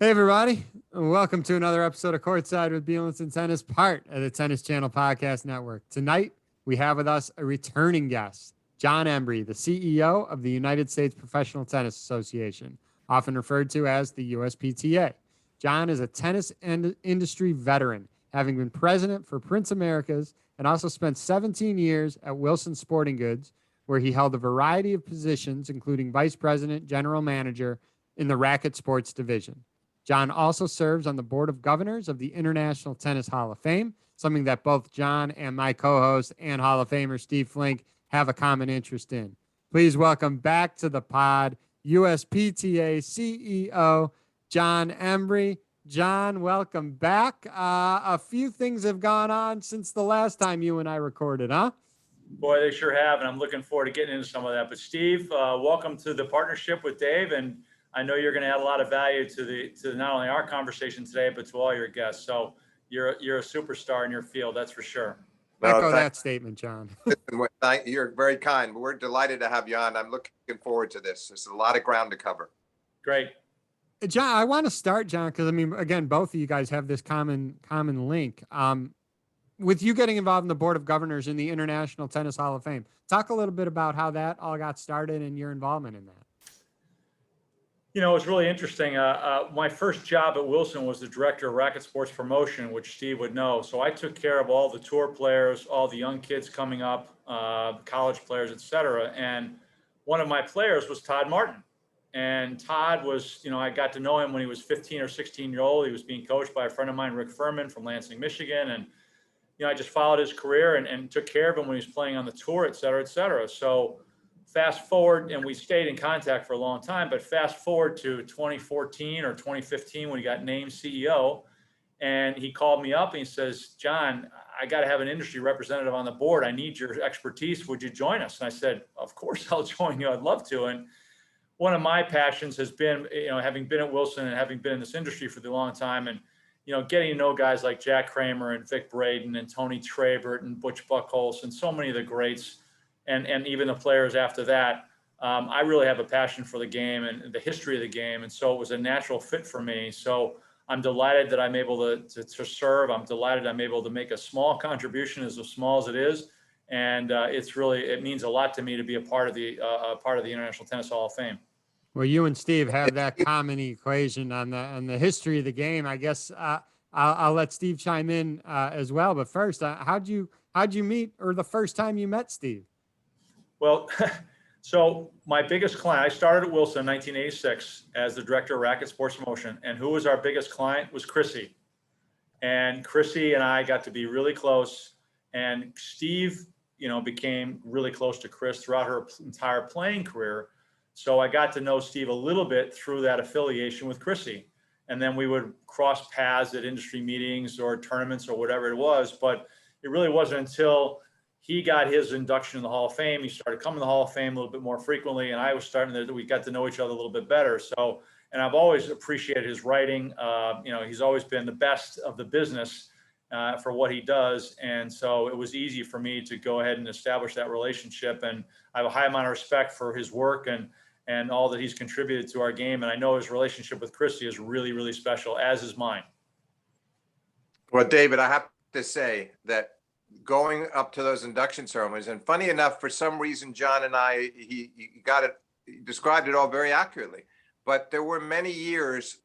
Hey, everybody. Welcome to another episode of Courtside with Beilinson Tennis, part of the Tennis Channel Podcast Network. Tonight, we have with us a returning guest, John Embree, the CEO of the United States Professional Tennis Association, often referred to as the USPTA. John is a tennis industry veteran, having been president for Prince Americas and also spent 17 years at Wilson Sporting Goods, where he held a variety of positions, including vice president, general manager in the Racquet Sports Division. John also serves on the board of governors of the International Tennis Hall of Fame, something that both John and my co-host and Hall of Famer Steve Flink have a common interest in. Please welcome back to the pod, USPTA CEO, John Embree. John, welcome back. A few things have gone on since the last time you and I recorded, huh? Boy, they sure have, and I'm looking forward to getting into some of that. But Steve, welcome to the partnership with Dave, and I know you're going to add a lot of value to not only our conversation today, but to all your guests. So you're a superstar in your field, that's for sure. Echo that statement, John. You're very kind. We're delighted to have you on. I'm looking forward to this. There's a lot of ground to cover. Great. John, I want to start, John, because I mean, again, both of you guys have this common link. With you getting involved in the board of governors in the International Tennis Hall of Fame, talk a little bit about how that all got started and your involvement in that. You know, it was really interesting. My first job at Wilson was the director of Racquet Sports Promotion, which Steve would know. So I took care of all the tour players, all the young kids coming up, college players, et cetera. And one of my players was Todd Martin. And Todd was, you know, I got to know him when he was 15 or 16-year-old. He was being coached by a friend of mine, Rick Furman from Lansing, Michigan. And, you know, I just followed his career and took care of him when he was playing on the tour, et cetera, et cetera. So fast forward, and we stayed in contact for a long time, but fast forward to 2014 or 2015 when he got named CEO, and he called me up and he says, John, I got to have an industry representative on the board. I need your expertise. Would you join us? And I said, of course I'll join you. I'd love to. And one of my passions has been, you know, having been at Wilson and having been in this industry for the long time, and, you know, getting to know guys like Jack Kramer and Vic Braden and Tony Trabert and Butch Buchholz and so many of the greats, and even the players after that. I really have a passion for the game and the history of the game. And so it was a natural fit for me. So I'm delighted that I'm able to serve. I'm delighted I'm able to make a small contribution, as small as it is. And it means a lot to me to be a part of the International Tennis Hall of Fame. Well, you and Steve have that common equation on the history of the game. I guess I'll let Steve chime in as well. But first, how'd you meet, or the first time you met Steve? Well, so my biggest client, I started at Wilson in 1986 as the director of Racquet Sports Promotion. And who was our biggest client was Chrissy. And Chrissy and I got to be really close. And Steve, you know, became really close to Chris throughout her entire playing career. So I got to know Steve a little bit through that affiliation with Chrissy. And then we would cross paths at industry meetings or tournaments or whatever it was. But it really wasn't until he got his induction in the Hall of Fame. He started coming to the Hall of Fame a little bit more frequently, and I was we got to know each other a little bit better. So, and I've always appreciated his writing. You know, he's always been the best of the business for what he does. And so it was easy for me to go ahead and establish that relationship. And I have a high amount of respect for his work and all that he's contributed to our game. And I know his relationship with Christy is really, really special, as is mine. Well, David, I have to say that going up to those induction ceremonies, and funny enough, for some reason, John and I, he described it all very accurately, but there were many years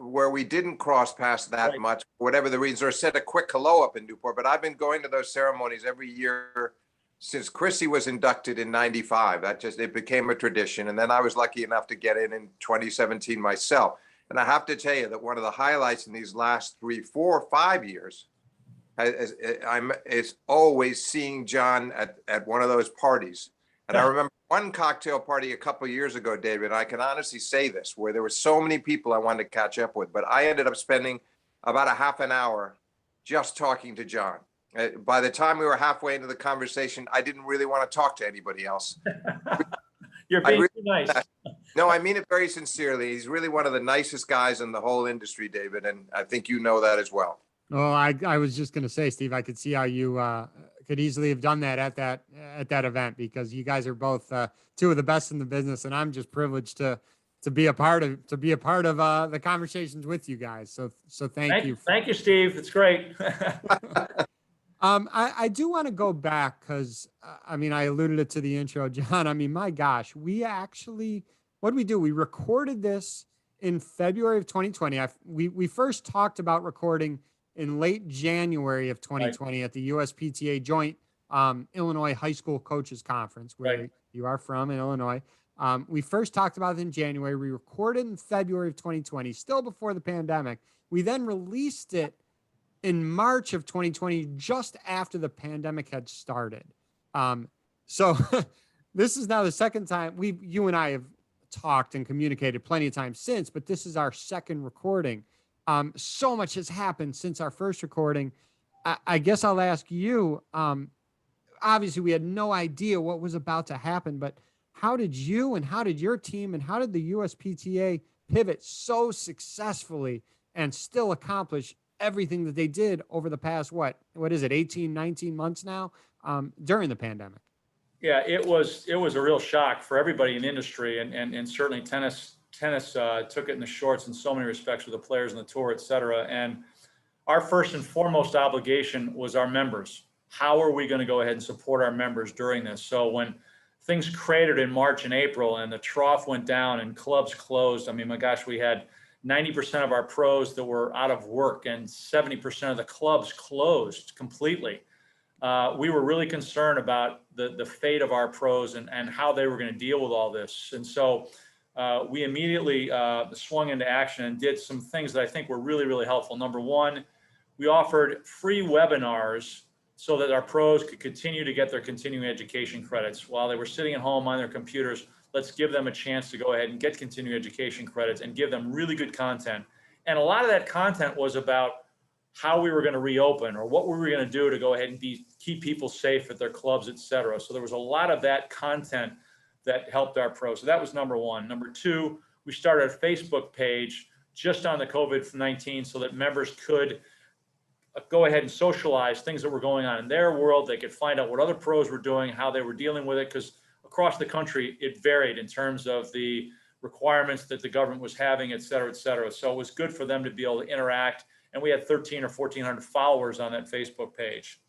where we didn't cross paths that much, whatever the reasons, or said a quick hello up in Newport. But I've been going to those ceremonies every year since Chrissy was inducted in '95. It became a tradition. And then I was lucky enough to get in 2017 myself. And I have to tell you that one of the highlights in these last 3, 4, 5 years is always seeing John at one of those parties. And I remember one cocktail party a couple of years ago, David, and I can honestly say this, where there were so many people I wanted to catch up with, but I ended up spending about a half an hour just talking to John. By the time we were halfway into the conversation, I didn't really want to talk to anybody else. You're being too nice. No, I mean it very sincerely. He's really one of the nicest guys in the whole industry, David, and I think you know that as well. Oh, I was just going to say, Steve, I could see how you could easily have done that at that event, because you guys are both two of the best in the business, and I'm just privileged to to be a part of the conversations with you guys. So thank you. Thank you, Steve. It's great. I do want to go back because I mean, I alluded it to the intro, John. I mean, my gosh, what did we do? We recorded this in February of 2020. We first talked about recording in late January of 2020 at the USPTA joint Illinois High School Coaches Conference, where you are from in Illinois. We first talked about it in January. We recorded in February of 2020, still before the pandemic. We then released it in March of 2020, just after the pandemic had started. So this is now the second time you and I have talked and communicated plenty of times since, but this is our second recording. So much has happened since our first recording. I guess I'll ask you, obviously we had no idea what was about to happen, but how did you and how did your team and how did the USPTA pivot so successfully and still accomplish everything that they did over the past, what is it, 18, 19 months now, during the pandemic? Yeah, it was a real shock for everybody in the industry, and certainly tennis took it in the shorts in so many respects with the players and the tour, et cetera. And our first and foremost obligation was our members. How are we going to go ahead and support our members during this? So when things cratered in March and April and the trough went down and clubs closed, I mean, my gosh, we had 90% of our pros that were out of work and 70% of the clubs closed completely. We were really concerned about the fate of our pros and how they were going to deal with all this. And so we immediately swung into action and did some things that I think were really, really helpful. Number one, we offered free webinars so that our pros could continue to get their continuing education credits while they were sitting at home on their computers. Let's give them a chance to go ahead and get continuing education credits and give them really good content. And a lot of that content was about how we were going to reopen or what we were going to do to go ahead and keep people safe at their clubs, et cetera. So there was a lot of that content that helped our pros. So that was number one. Number two, we started a Facebook page just on the COVID-19 so that members could go ahead and socialize things that were going on in their world. They could find out what other pros were doing, how they were dealing with it, because across the country, it varied in terms of the requirements that the government was having, et cetera, et cetera. So it was good for them to be able to interact. And we had 1,300 or 1,400 followers on that Facebook page.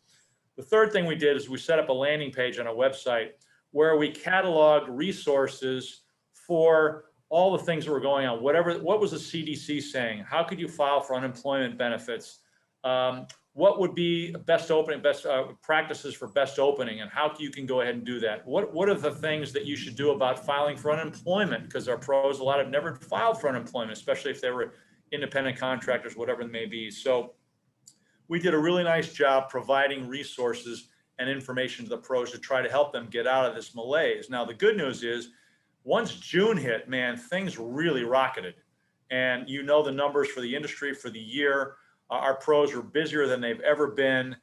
The third thing we did is we set up a landing page on our website where we cataloged resources for all the things that were going on. What was the CDC saying? How could you file for unemployment benefits? What would be best practices for best opening, and how you can go ahead and do that? What are the things that you should do about filing for unemployment? Because our pros, a lot have never filed for unemployment, especially if they were independent contractors, whatever it may be. So we did a really nice job providing resources and information to the pros to try to help them get out of this malaise. Now, the good news is once June hit, man, things really rocketed. And you know the numbers for the industry for the year. Our pros were busier than they've ever been.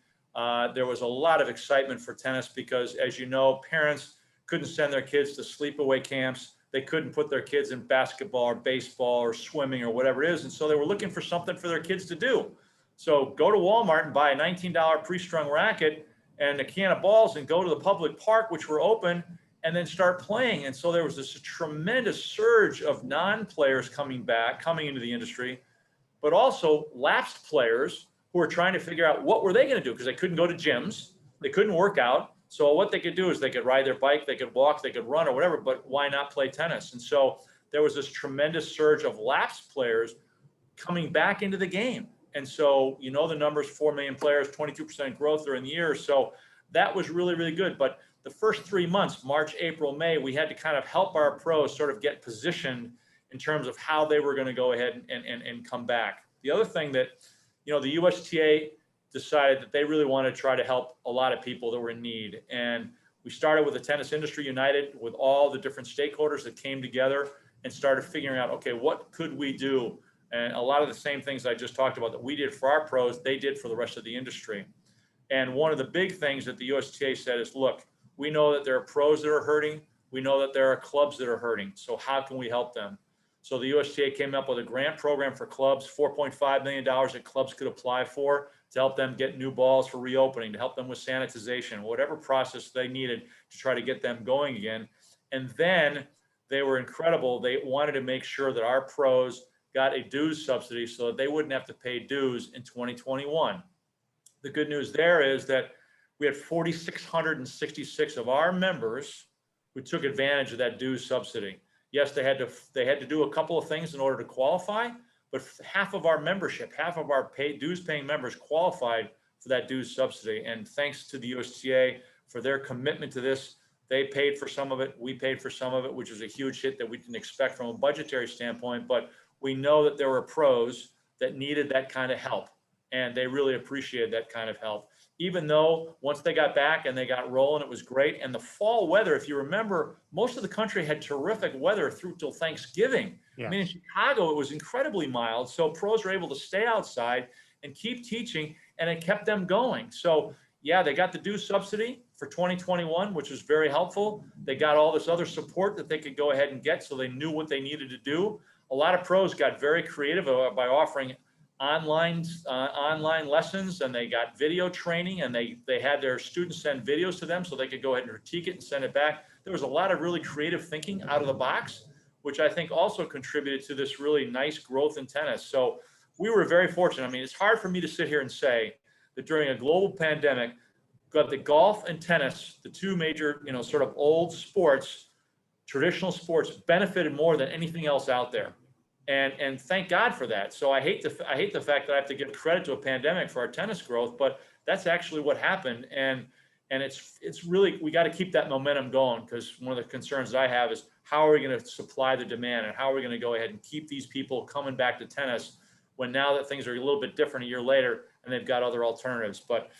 There was a lot of excitement for tennis because, as you know, parents couldn't send their kids to sleepaway camps. They couldn't put their kids in basketball or baseball or swimming or whatever it is. And so they were looking for something for their kids to do. So go to Walmart and buy a $19 pre-strung racket and a can of balls and go to the public park, which were open, and then start playing. And so there was this tremendous surge of non-players coming into the industry, but also lapsed players who were trying to figure out what were they going to do because they couldn't go to gyms, they couldn't work out. So what they could do is they could ride their bike, they could walk, they could run or whatever, but why not play tennis? And so there was this tremendous surge of lapsed players coming back into the game. And so, you know, the numbers, 4 million players, 22% growth during the year. So that was really, really good. But the first 3 months, March, April, May, we had to kind of help our pros sort of get positioned in terms of how they were going to go ahead and come back. The other thing that, you know, the USTA decided that they really wanted to try to help a lot of people that were in need. And we started with the Tennis Industry United with all the different stakeholders that came together and started figuring out, okay, what could we do? And a lot of the same things I just talked about that we did for our pros, they did for the rest of the industry. And one of the big things that the USTA said is, look, we know that there are pros that are hurting. We know that there are clubs that are hurting. So how can we help them? So the USTA came up with a grant program for clubs, $4.5 million that clubs could apply for to help them get new balls for reopening, to help them with sanitization, whatever process they needed to try to get them going again. And then they were incredible. They wanted to make sure that our pros got a dues subsidy so that they wouldn't have to pay dues in 2021. The good news there is that we had 4,666 of our members who took advantage of that dues subsidy. Yes, they had to do a couple of things in order to qualify, but half of our membership, half of our dues paying members qualified for that dues subsidy. And thanks to the USPTA for their commitment to this, they paid for some of it, we paid for some of it, which was a huge hit that we didn't expect from a budgetary standpoint, but we know that there were pros that needed that kind of help, and they really appreciated that kind of help. Even though once they got back and they got rolling, it was great. And the fall weather, if you remember, most of the country had terrific weather through till Thanksgiving. Yeah. I mean, in Chicago, it was incredibly mild. So pros were able to stay outside and keep teaching, and it kept them going. So yeah, they got the dues subsidy for 2021, which was very helpful. They got all this other support that they could go ahead and get, so they knew what they needed to do. A lot of pros got very creative by offering online lessons, and they got video training, and they had their students send videos to them so they could go ahead and critique it and send it back. There was a lot of really creative thinking out of the box, which I think also contributed to this really nice growth in tennis. So we were very fortunate. I mean, it's hard for me to sit here and say that during a global pandemic, got the golf and tennis, the two major, sort of old sports, traditional sports, benefited more than anything else out there. And thank God for that. So I hate the fact that I have to give credit to a pandemic for our tennis growth, but that's actually what happened. And it's really, we got to keep that momentum going, because one of the concerns that I have is how are we going to supply the demand, and how are we going to go ahead and keep these people coming back to tennis when now that things are a little bit different a year later and they've got other alternatives. But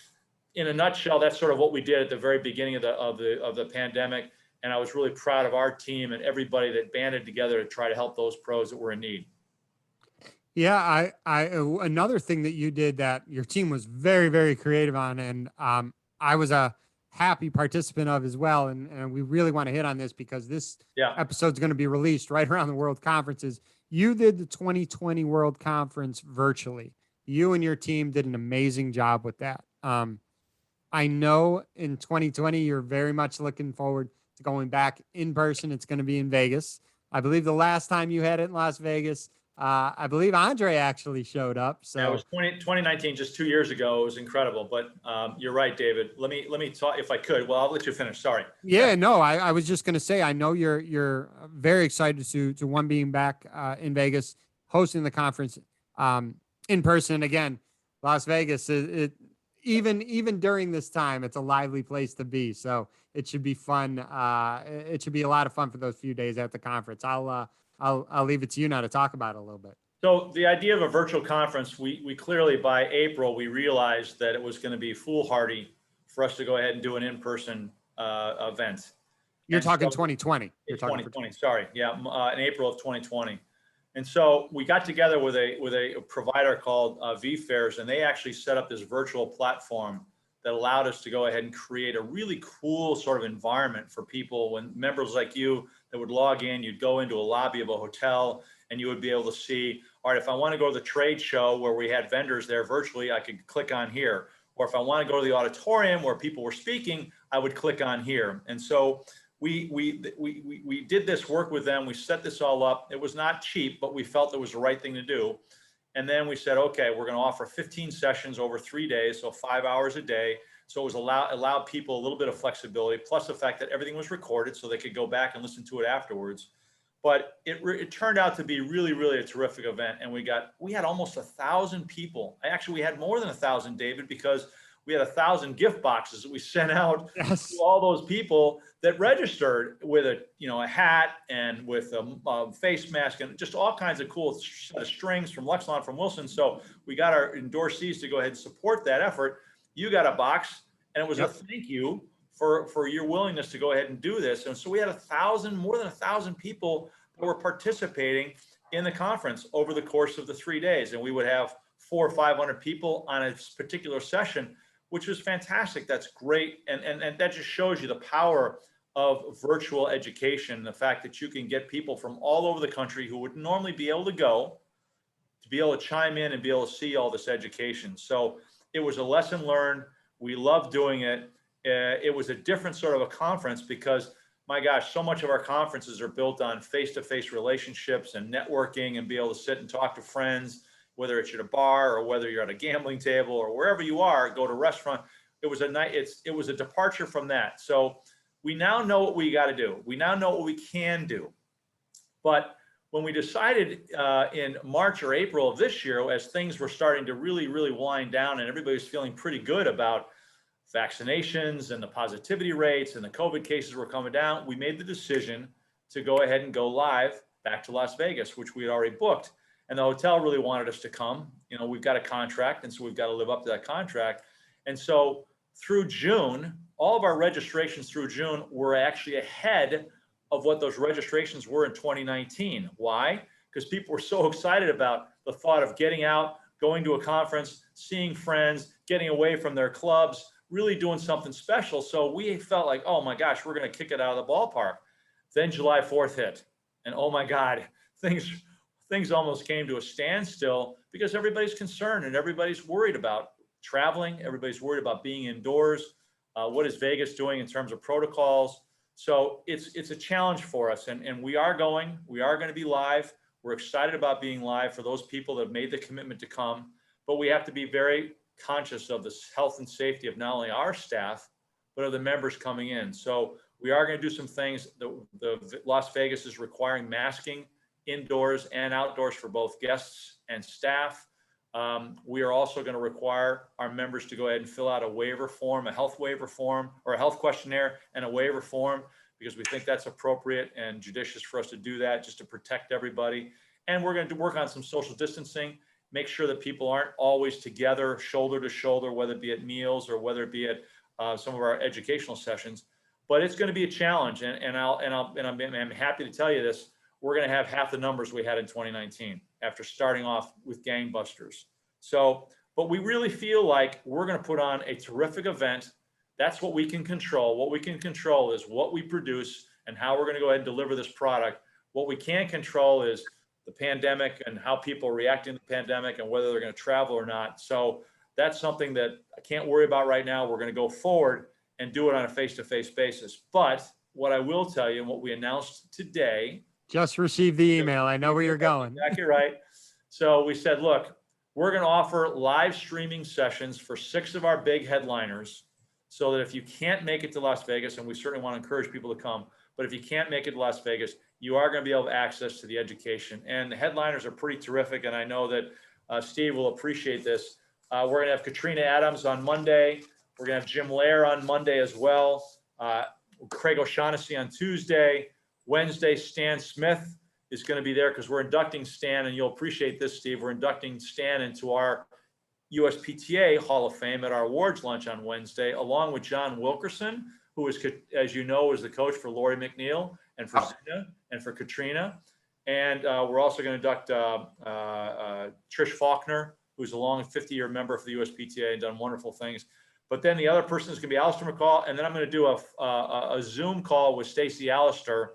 in a nutshell, that's sort of what we did at the very beginning of the pandemic. And I was really proud of our team and everybody that banded together to try to help those pros that were in need. Yeah, another thing that you did that your team was very, very creative on, and I was a happy participant of as well. And we really want to hit on this because this episode is going to be released right around the World Conferences. You did the 2020 World Conference virtually. You and your team did an amazing job with that. I know in 2020, you're very much looking forward to going back in person. It's going to be in Vegas. I believe the last time you had it in Las Vegas, I believe Andre actually showed up. So yeah, it was 2019, just 2 years ago. It was incredible. But you're right, David. Let me talk if I could. Well, I'll let you finish. Sorry. Yeah, no, I was just going to say, I know you're very excited to one, being back in Vegas, hosting the conference in person. Again, Las Vegas, even during this time, it's a lively place to be. So it should be fun. It should be a lot of fun for those few days at the conference. I'll leave it to you now to talk about it a little bit. So the idea of a virtual conference, we clearly by April, we realized that it was going to be foolhardy for us to go ahead and do an in-person event. You're talking 2020. You're talking 2020. Sorry. Yeah. In April of 2020. And so we got together with a provider called vFairs, and they actually set up this virtual platform that allowed us to go ahead and create a really cool sort of environment for people. When members like you that would log in, you'd go into a lobby of a hotel and you would be able to see, all right, if I want to go to the trade show where we had vendors there virtually, I could click on here. Or if I want to go to the auditorium where people were speaking, I would click on here. And so we did this work with them. We set this all up. It was not cheap, but we felt it was the right thing to do. And then we said, okay, we're going to offer 15 sessions over 3 days, so 5 hours a day. So it was allowed people a little bit of flexibility, plus the fact that everything was recorded so they could go back and listen to it afterwards. But it turned out to be really, really a terrific event. And we had almost 1,000 people. Actually, we had more than 1,000, David, because we had 1,000 gift boxes that we sent out to all those people that registered with a hat and with a face mask and just all kinds of cool set of strings from Luxon, from Wilson. So we got our endorsees to go ahead and support that effort. You got a box, and it was a thank you for your willingness to go ahead and do this. And so we had more than 1,000 people that were participating in the conference over the course of the 3 days. And we would have 400 or 500 people on a particular session, which was fantastic. That's great. And that just shows you the power of virtual education, the fact that you can get people from all over the country who would normally be able to go to be able to chime in and be able to see all this education. So it was a lesson learned. We loved doing it. It was a different sort of a conference because my gosh, so much of our conferences are built on face-to-face relationships and networking and be able to sit and talk to friends, whether it's at a bar or whether you're at a gambling table or wherever you are, go to a restaurant. It was a departure from that. So we now know what we got to do. We now know what we can do. But when we decided in March or April of this year, as things were starting to really, really wind down and everybody was feeling pretty good about vaccinations and the positivity rates and the COVID cases were coming down, we made the decision to go ahead and go live back to Las Vegas, which we had already booked. And the hotel really wanted us to come. You know, we've got a contract, and so we've got to live up to that contract. And so through June, all of our registrations through June were actually ahead of what those registrations were in 2019. Why? Because people were so excited about the thought of getting out, going to a conference, seeing friends, getting away from their clubs, really doing something special. So we felt like, oh my gosh, we're going to kick it out of the ballpark. Then July 4th hit, and oh my God, things almost came to a standstill because everybody's concerned and everybody's worried about traveling. Everybody's worried about being indoors. What is Vegas doing in terms of protocols? So it's a challenge for us, and we are going to be live. We're excited about being live for those people that have made the commitment to come, but we have to be very conscious of the health and safety of not only our staff, but of the members coming in. So we are going to do some things. The Las Vegas is requiring masking indoors and outdoors for both guests and staff. We are also going to require our members to go ahead and fill out a waiver form, a health waiver form, or a health questionnaire and a waiver form, because we think that's appropriate and judicious for us to do that just to protect everybody. And we're going to work on some social distancing, make sure that people aren't always together, shoulder to shoulder, whether it be at meals or whether it be at some of our educational sessions. But it's going to be a challenge, and I'm happy to tell you this. We're going to have half the numbers we had in 2019 after starting off with gangbusters. So, but we really feel like we're going to put on a terrific event. That's what we can control. What we can control is what we produce and how we're going to go ahead and deliver this product. What we can't control is the pandemic and how people are reacting to the pandemic and whether they're going to travel or not. So that's something that I can't worry about right now. We're going to go forward and do it on a face-to-face basis. But what I will tell you and what we announced today, just received the email. I know where you're going. Exactly right. So we said, look, we're going to offer live streaming sessions for 6 of our big headliners, so that if you can't make it to Las Vegas, and we certainly want to encourage people to come, but if you can't make it to Las Vegas, you are going to be able to access to the education. And the headliners are pretty terrific, and I know that Steve will appreciate this. We're going to have Katrina Adams on Monday. We're going to have Jim Lair on Monday as well. Craig O'Shaughnessy on Tuesday. Wednesday, Stan Smith is going to be there because we're inducting Stan, and you'll appreciate this, Steve. We're inducting Stan into our USPTA Hall of Fame at our awards lunch on Wednesday, along with John Wilkerson, who is, as you know, is the coach for Lori McNeil and for Zina and for Katrina. And we're also going to induct Trish Faulkner, who's a long 50-year member for the USPTA and done wonderful things. But then the other person is going to be Alistair McCall, and then I'm going to do a Zoom call with Stacey Alistair,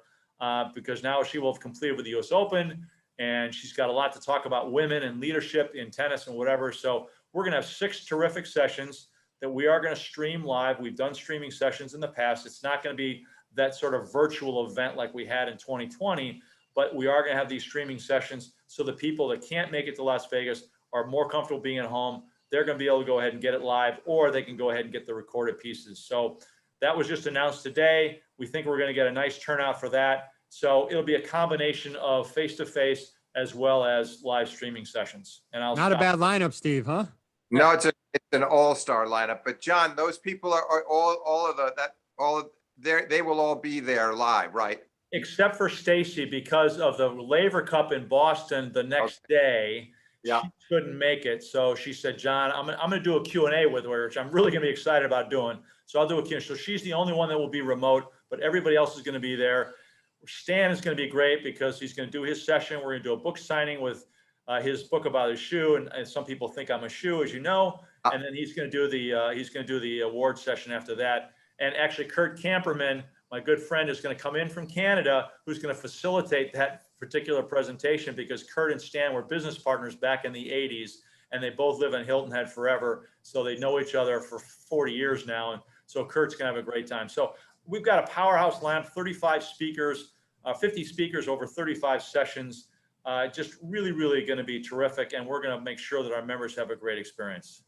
because now she will have completed with the US Open, and she's got a lot to talk about women and leadership in tennis and whatever. So we're going to have 6 terrific sessions that we are going to stream live. We've done streaming sessions in the past. It's not going to be that sort of virtual event like we had in 2020, but we are going to have these streaming sessions so the people that can't make it to Las Vegas are more comfortable being at home. They're going to be able to go ahead and get it live, or they can go ahead and get the recorded pieces. So that was just announced today. We think we're going to get a nice turnout for that. So it'll be a combination of face-to-face as well as live streaming sessions. And I'll Not a bad lineup, Steve, huh? No, it's an all-star lineup. But John, those people are they will all be there live, right? Except for Stacy, because of the Laver Cup in Boston the next day. Yeah. She couldn't make it. So she said, John, I'm going to do a Q&A with her, which I'm really going to be excited about doing. So I'll do a Q&A. So she's the only one that will be remote, but everybody else is going to be there. Stan is going to be great because he's going to do his session. We're going to do a book signing with his book about his shoe. And some people think I'm a shoe, as you know. And then he's going to do the award session after that. And actually, Kurt Camperman, my good friend, is going to come in from Canada, who's going to facilitate that particular presentation, because Kurt and Stan were business partners back in the 80s, and they both live in Hilton Head forever. So they know each other for 40 years now. And so Kurt's going to have a great time. So we've got a powerhouse lineup, 35 speakers, 50 speakers over 35 sessions. Just really, really going to be terrific. And we're going to make sure that our members have a great experience.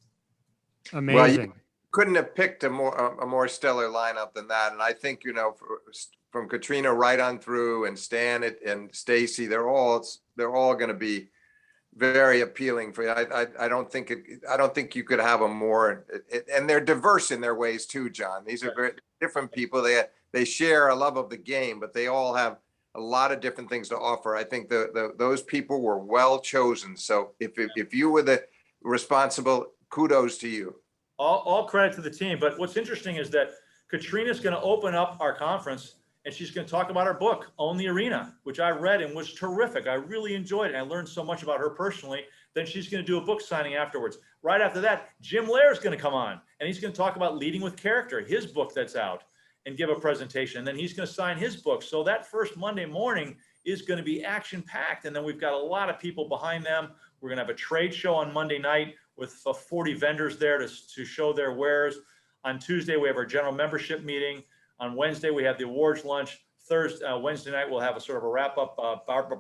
Amazing. Well, couldn't have picked a more stellar lineup than that. And I think, from Katrina right on through, and Stan and Stacy, they're all going to be very appealing for you. I don't think you could have a more, and they're diverse in their ways too, John. These are very different people. They share a love of the game, but they all have a lot of different things to offer. I think those people were well chosen. So if you were the responsible, kudos to you. All credit to the team. But what's interesting is that Katrina's going to open up our conference, and she's going to talk about her book, Own the Arena, which I read and was terrific. I really enjoyed it. I learned so much about her personally. Then she's going to do a book signing afterwards. Right after that, Jim Lair is going to come on, and he's going to talk about leading with character, his book that's out, and give a presentation. And then he's going to sign his book. So that first Monday morning is going to be action-packed. And then we've got a lot of people behind them. We're going to have a trade show on Monday night with 40 vendors there to show their wares. On Tuesday, we have our general membership meeting. On Wednesday, we have the awards lunch. Wednesday night, we'll have a sort of a wrap-up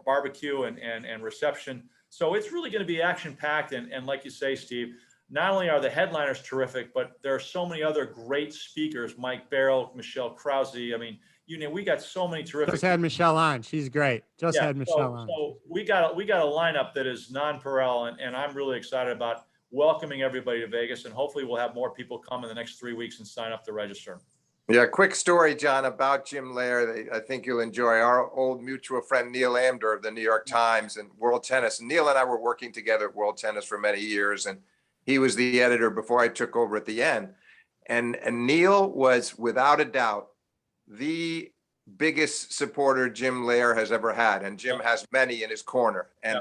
barbecue and reception. So it's really going to be action-packed. And like you say, Steve, not only are the headliners terrific, but there are so many other great speakers, Mike Barrow, Michelle Krause. I mean, we got so many terrific. Just had Michelle on. She's great. Had Michelle on. So we got a lineup that is non-pareil, and I'm really excited about welcoming everybody to Vegas, and hopefully we'll have more people come in the next 3 weeks and sign up to register. Yeah, quick story, John, about Jim Lair. I think you'll enjoy. Our old mutual friend, Neil Amdur of the New York Times and World Tennis. Neil and I were working together at World Tennis for many years, and he was the editor before I took over at the end. And Neil was, without a doubt, the biggest supporter Jim Lair has ever had. And Jim has many in his corner. And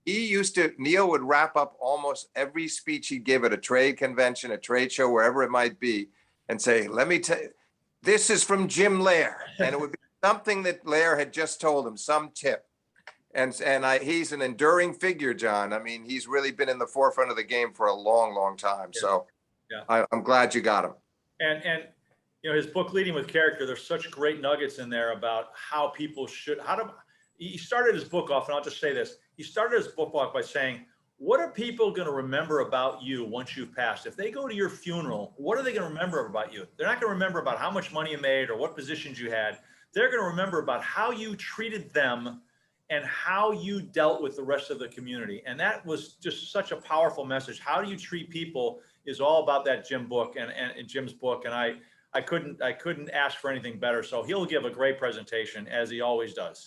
Neil would wrap up almost every speech he'd give at a trade convention, a trade show, wherever it might be, and say, let me tell you, this is from Jim Lair. And it would be something that Lair had just told him, some tip. And he's an enduring figure, John. I mean, he's really been in the forefront of the game for a long, long time. Yeah. So I'm glad you got him. And his book, Leading with Character, there's such great nuggets in there about how people should, he started his book off, and I'll just say this. He started his book off by saying, what are people going to remember about you once you've passed? If they go to your funeral, what are they going to remember about you? They're not going to remember about how much money you made or what positions you had. They're going to remember about how you treated them and how you dealt with the rest of the community. And that was just such a powerful message. How do you treat people is all about that Jim book and Jim's book. And I couldn't ask for anything better. So he'll give a great presentation, as he always does.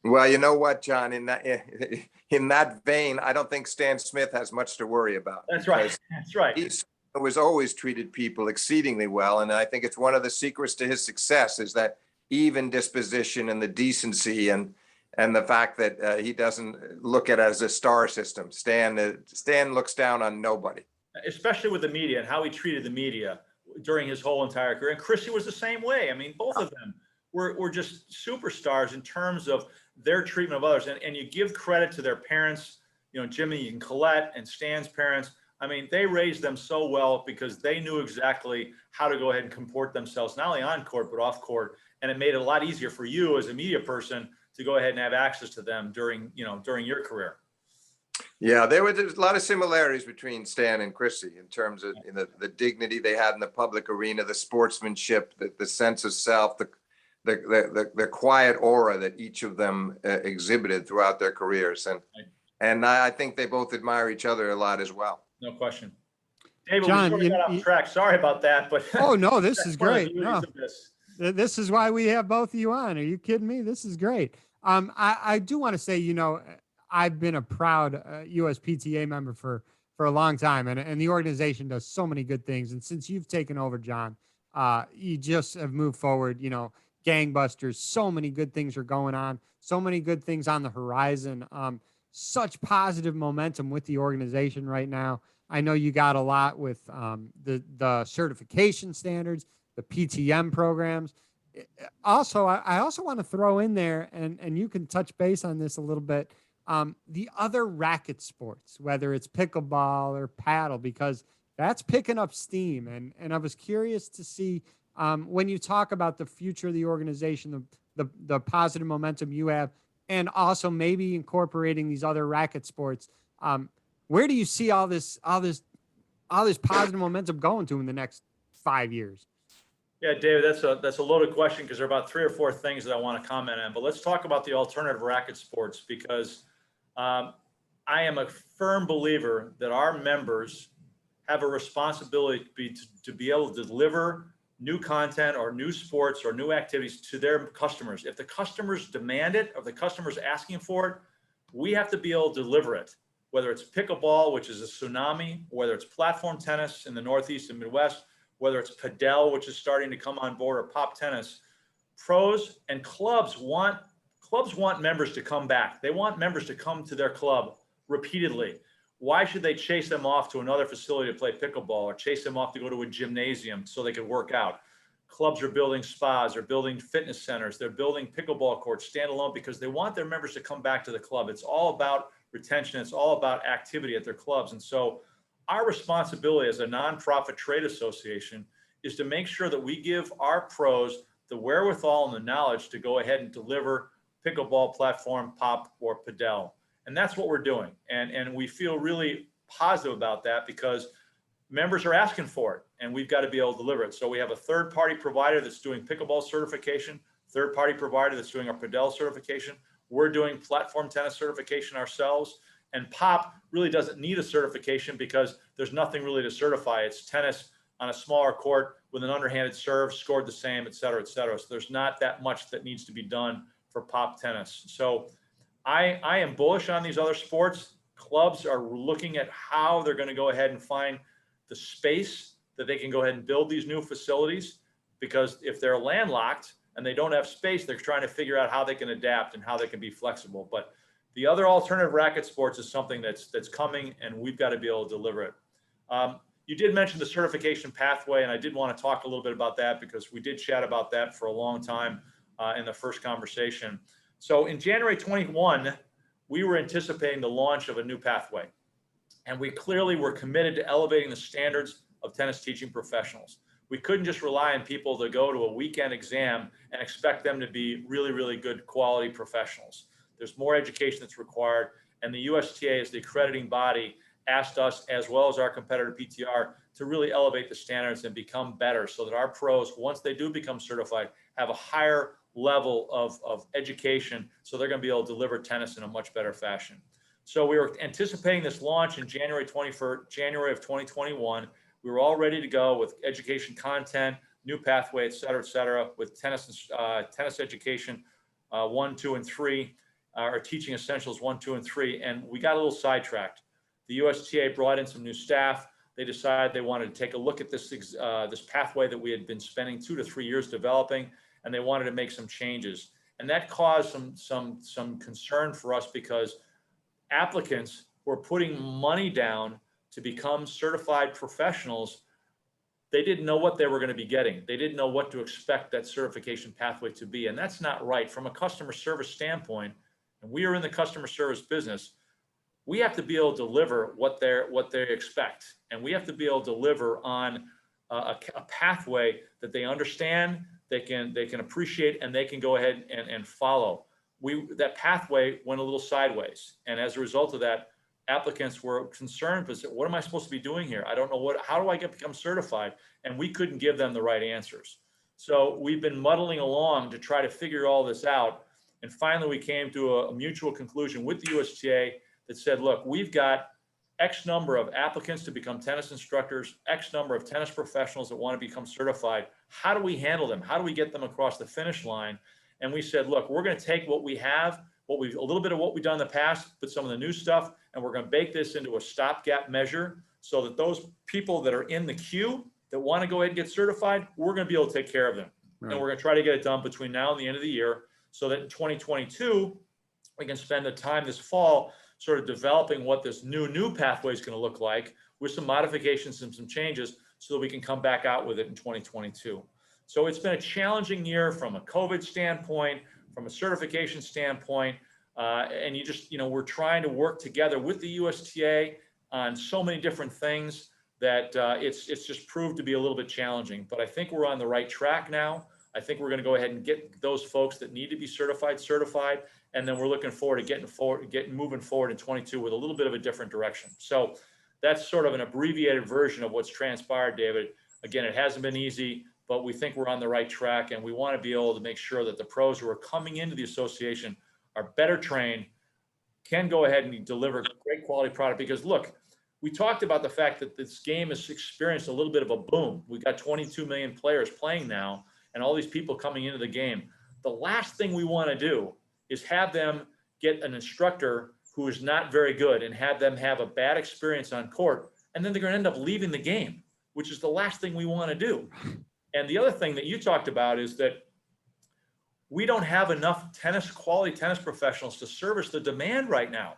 Well, you know what, John, in that vein, I don't think Stan Smith has much to worry about. That's right. That's right. He was always treated people exceedingly well. And I think it's one of the secrets to his success is that even disposition and the decency and the fact that he doesn't look at it as a star system. Stan looks down on nobody. Especially with the media and how he treated the media during his whole entire career. And Chrissy was the same way. I mean, both of them were just superstars in terms of their treatment of others. And you give credit to their parents, Jimmy and Colette and Stan's parents. I mean, they raised them so well because they knew exactly how to go ahead and comport themselves, not only on court, but off court. And it made it a lot easier for you as a media person to go ahead and have access to them during your career. Yeah, there's a lot of similarities between Stan and Chrissy in terms of the dignity they had in the public arena, the sportsmanship, the sense of self, the quiet aura that each of them exhibited throughout their careers. And I think they both admire each other a lot as well. No question. David, John, we sort of got off track. Sorry about that, but oh no, this is great. No. This is why we have both of you on. Are you kidding me? This is great. I do want to say, I've been a proud USPTA member for a long time, and the organization does so many good things. And since you've taken over, John, you just have moved forward, gangbusters. So many good things are going on. So many good things on the horizon. Such positive momentum with the organization right now. I know you got a lot with the certification standards, the PTM programs. Also, I also want to throw in there, and you can touch base on this a little bit, the other racket sports, whether it's pickleball or paddle, because that's picking up steam. And I was curious to see when you talk about the future of the organization, the positive momentum you have, and also maybe incorporating these other racket sports, where do you see all this positive momentum going to in the next 5 years? Yeah, David, that's a loaded question because there are about 3 or 4 things that I want to comment on. But let's talk about the alternative racket sports because I am a firm believer that our members have a responsibility to be able to deliver new content or new sports or new activities to their customers. If the customers demand it or the customers asking for it, we have to be able to deliver it. Whether it's pickleball, which is a tsunami, whether it's platform tennis in the Northeast and Midwest, whether it's padel, which is starting to come on board, or pop tennis, pros and clubs want members to come back. They want members to come to their club repeatedly. Why should they chase them off to another facility to play pickleball or chase them off to go to a gymnasium so they can work out? Clubs are building spas, they're building fitness centers, they're building pickleball courts standalone because they want their members to come back to the club. It's all about retention. It's all about activity at their clubs. And so our responsibility as a nonprofit trade association is to make sure that we give our pros the wherewithal and the knowledge to go ahead and deliver pickleball, platform, pop, or padel. And that's what we're doing. And we feel really positive about that because members are asking for it and we've got to be able to deliver it. So we have a third-party provider that's doing pickleball certification, third-party provider that's doing our padel certification. We're doing platform tennis certification ourselves. And pop really doesn't need a certification because there's nothing really to certify. It's tennis on a smaller court with an underhanded serve, scored the same, et cetera, et cetera. So there's not that much that needs to be done for pop tennis. So I am bullish on these other sports. Clubs are looking at how they're going to go ahead and find the space that they can go ahead and build these new facilities, because if they're landlocked and they don't have space, they're trying to figure out how they can adapt and how they can be flexible. But the other alternative racket sports is something that's coming, and we've got to be able to deliver it. You did mention the certification pathway, and I did want to talk a little bit about that because we did chat about that for a long time in the first conversation. So in January 21, we were anticipating the launch of a new pathway, and we clearly were committed to elevating the standards of tennis teaching professionals. We couldn't just rely on people to go to a weekend exam and expect them to be really, really good quality professionals. There's more education that's required, and the USTA, as the accrediting body, asked us, as well as our competitor PTR, to really elevate the standards and become better so that our pros, once they do become certified, have a higher level of education, so they're going to be able to deliver tennis in a much better fashion. So we were anticipating this launch in January of 2021. We were all ready to go with education content, new pathway, et cetera, with tennis education 1, 2, and 3, or teaching essentials 1, 2, and 3, and we got a little sidetracked. The USTA brought in some new staff. They decided they wanted to take a look at this pathway that we had been spending 2 to 3 years developing, and they wanted to make some changes. And that caused some concern for us because applicants were putting money down to become certified professionals. They didn't know what they were going to be getting. They didn't know what to expect that certification pathway to be. And that's not right from a customer service standpoint. And we are in the customer service business. We have to be able to deliver what they expect. And we have to be able to deliver on a pathway that they understand, they can appreciate, and they can go ahead and follow. That pathway went a little sideways. And as a result of that, applicants were concerned, but said, what am I supposed to be doing here? I don't know how do I become certified? And we couldn't give them the right answers. So we've been muddling along to try to figure all this out. And finally, we came to a mutual conclusion with the USTA that said, look, we've got X number of applicants to become tennis instructors, X number of tennis professionals that want to become certified. How do we handle them? How do we get them across the finish line? And we said, look, we're going to take what we have, a little bit of what we've done in the past, put some of the new stuff, and we're going to bake this into a stopgap measure so that those people that are in the queue that want to go ahead and get certified, we're going to be able to take care of them. Right. And we're going to try to get it done between now and the end of the year so that in 2022, we can spend the time this fall sort of developing what this new pathway is going to look like with some modifications and some changes so that we can come back out with it in 2022. So it's been a challenging year from a COVID standpoint, from a certification standpoint, and we're trying to work together with the USTA on so many different things that it's just proved to be a little bit challenging. But I think we're on the right track now. I think we're going to go ahead and get those folks that need to be certified, and then we're looking forward to moving forward in 22 with a little bit of a different direction. So that's sort of an abbreviated version of what's transpired, David. Again, it hasn't been easy, but we think we're on the right track, and we want to be able to make sure that the pros who are coming into the association are better trained, can go ahead and deliver great quality product. Because look, we talked about the fact that this game has experienced a little bit of a boom. We've got 22 million players playing now, and all these people coming into the game. The last thing we want to do is have them get an instructor who is not very good and have them have a bad experience on court, and then they're going to end up leaving the game, which is the last thing we want to do. And the other thing that you talked about is that we don't have enough quality tennis professionals to service the demand right now.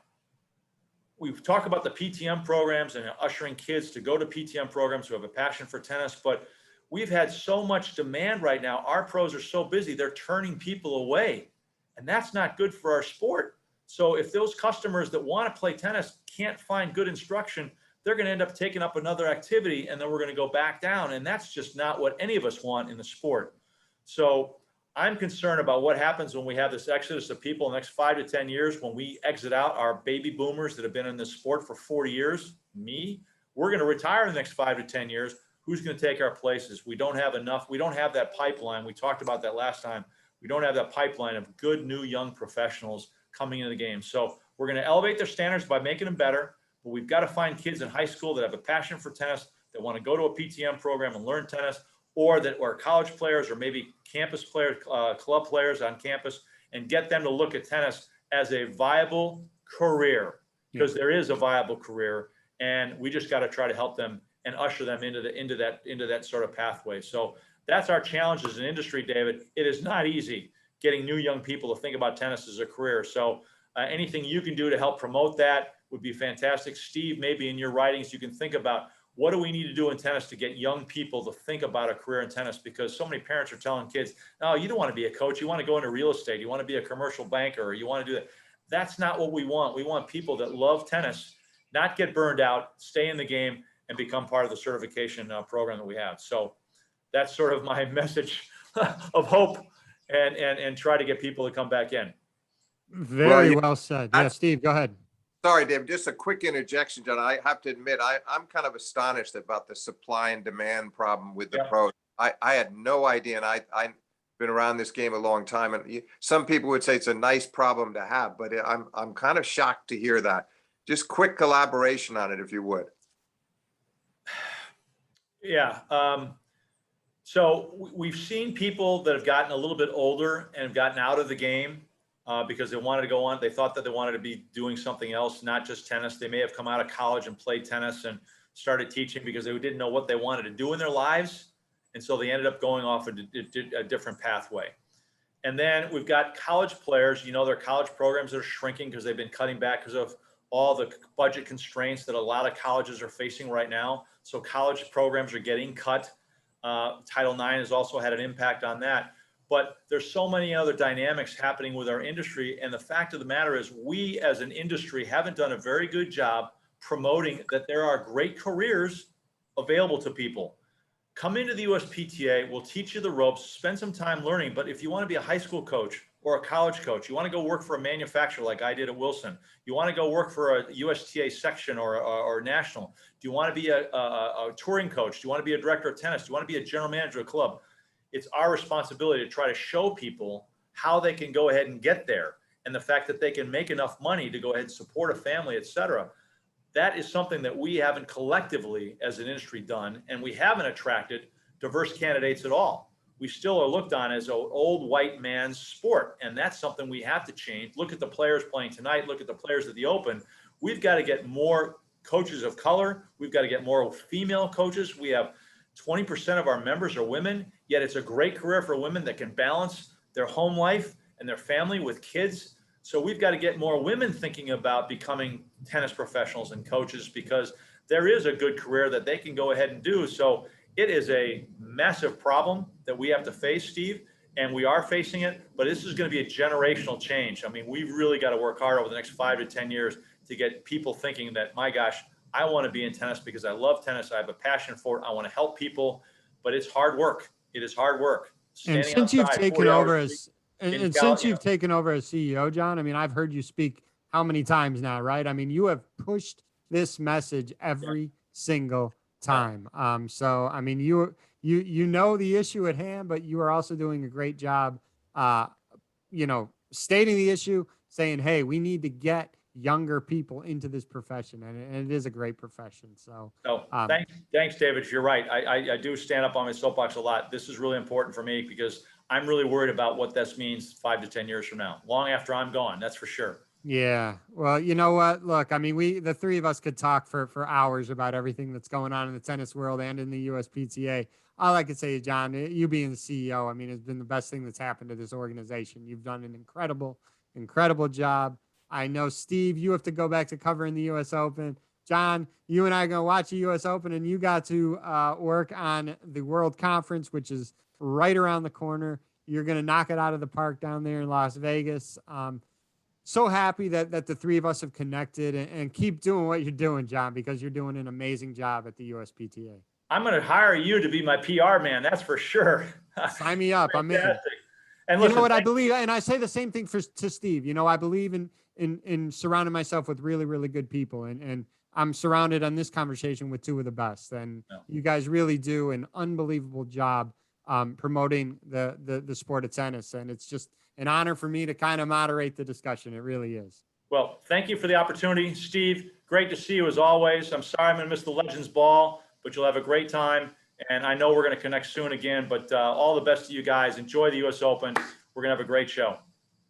We've talked about the PTM programs and ushering kids to go to PTM programs who have a passion for tennis, but we've had so much demand right now. Our pros are so busy, they're turning people away, and that's not good for our sport. So if those customers that want to play tennis can't find good instruction, they're going to end up taking up another activity, and then we're going to go back down. And that's just not what any of us want in the sport. So I'm concerned about what happens when we have this exodus of people in the next 5 to 10 years, when we exit out our baby boomers that have been in this sport for 40 years, we're going to retire in the next 5 to 10 years. Who's going to take our places? We don't have enough. We don't have that pipeline. We talked about that last time. We don't have that pipeline of good, new, young professionals coming into the game. So we're going to elevate their standards by making them better, but we've got to find kids in high school that have a passion for tennis, that want to go to a PTM program and learn tennis, or that are college players or maybe campus players, club players on campus, and get them to look at tennis as a viable career, because there is a viable career, and we just got to try to help them and usher them into that sort of pathway. So that's our challenge as an industry, David. It is not easy getting new young people to think about tennis as a career. So anything you can do to help promote that would be fantastic. Steve, maybe in your writings, you can think about what do we need to do in tennis to get young people to think about a career in tennis? Because so many parents are telling kids, no, you don't want to be a coach. You want to go into real estate. You want to be a commercial banker, or you want to do that. That's not what we want. We want people that love tennis, not get burned out, stay in the game, and become part of the certification program that we have. So that's sort of my message of hope, and try to get people to come back in. Very well said. Yeah, Steve, go ahead. Sorry, Dave, just a quick interjection, John. I have to admit, I'm kind of astonished about the supply and demand problem with the pros. I had no idea, and I've been around this game a long time, and some people would say it's a nice problem to have, but I'm kind of shocked to hear that. Just quick collaboration on it, if you would. Yeah. So we've seen people that have gotten a little bit older and have gotten out of the game because they wanted to go on. They thought that they wanted to be doing something else, not just tennis. They may have come out of college and played tennis and started teaching because they didn't know what they wanted to do in their lives. And so they ended up going off a different pathway. And then we've got college players. Their college programs are shrinking because they've been cutting back because of all the budget constraints that a lot of colleges are facing right now. So college programs are getting cut. Title IX has also had an impact on that. But there's so many other dynamics happening with our industry. And the fact of the matter is, we as an industry haven't done a very good job promoting that there are great careers available to people. Come into the USPTA, we'll teach you the ropes, spend some time learning. But if you want to be a high school coach or a college coach, you want to go work for a manufacturer like I did at Wilson, you want to go work for a USTA section or national, do you want to be a touring coach? Do you want to be a director of tennis? Do you want to be a general manager of a club? It's our responsibility to try to show people how they can go ahead and get there, and the fact that they can make enough money to go ahead and support a family, et cetera. That is something that we haven't collectively as an industry done, and we haven't attracted diverse candidates at all. We still are looked on as an old white man's sport, and that's something we have to change. Look at the players playing tonight. Look at the players at the Open. We've got to get more coaches of color. We've got to get more female coaches. We have 20% of our members are women, yet it's a great career for women that can balance their home life and their family with kids. So we've got to get more women thinking about becoming tennis professionals and coaches, because there is a good career that they can go ahead and do. So it is a massive problem that we have to face, Steve, and we are facing it, but this is going to be a generational change. I mean, we've really got to work hard over the next 5 to 10 years to get people thinking that, my gosh, I want to be in tennis because I love tennis. I have a passion for it. I want to help people, but it's hard work. It is hard work. And Standing since you've outside taken 40 over hours as in and Cal- since you've taken over as CEO, John, I mean, I've heard you speak how many times now, right? I mean, you have pushed this message every single time. So I mean, you know the issue at hand, but you are also doing a great job, stating the issue, saying, hey, we need to get younger people into this profession, and it is a great profession. So No, thanks, David. You're right. I do stand up on my soapbox a lot. This is really important for me because I'm really worried about what this means 5 to 10 years from now, long after I'm gone. That's for sure. yeah. Well, you know what? Look, I mean, the three of us could talk for hours about everything that's going on in the tennis world and in the USPTA. All I could say is, John, you being the CEO, I mean, it's been the best thing that's happened to this organization. You've done an incredible job. I know, Steve, you have to go back to covering the U.S. Open. John, you and I are going to watch the U.S. Open, and you got to work on the World Conference, which is right around the corner. You're going to knock it out of the park down there in Las Vegas. So happy that the three of us have connected, and keep doing what you're doing, John, because you're doing an amazing job at the USPTA. I'm going to hire you to be my PR man. That's for sure. Sign me up. I'm in. And You listen, know what I believe, and I say the same thing to Steve. You know, I believe in surrounding myself with really good people, and I'm surrounded on this conversation with two of the best, and you guys really do an unbelievable job promoting the sport of tennis, and it's just an honor for me to kind of moderate the discussion. It really is. Well, thank you for the opportunity, Steve. Great to see you as always. I'm sorry I'm going to miss the Legends Ball, but you'll have a great time. And I know we're going to connect soon again, but all the best to you guys. Enjoy the U.S. Open. We're going to have a great show.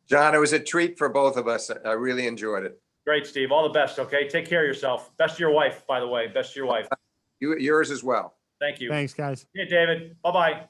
John, it was a treat for both of us. I really enjoyed it. Great, Steve. All the best, okay? Take care of yourself. Best to your wife, by the way. Best to your wife. Yours as well. Thank you. Thanks, guys. Hey, David. Bye-bye.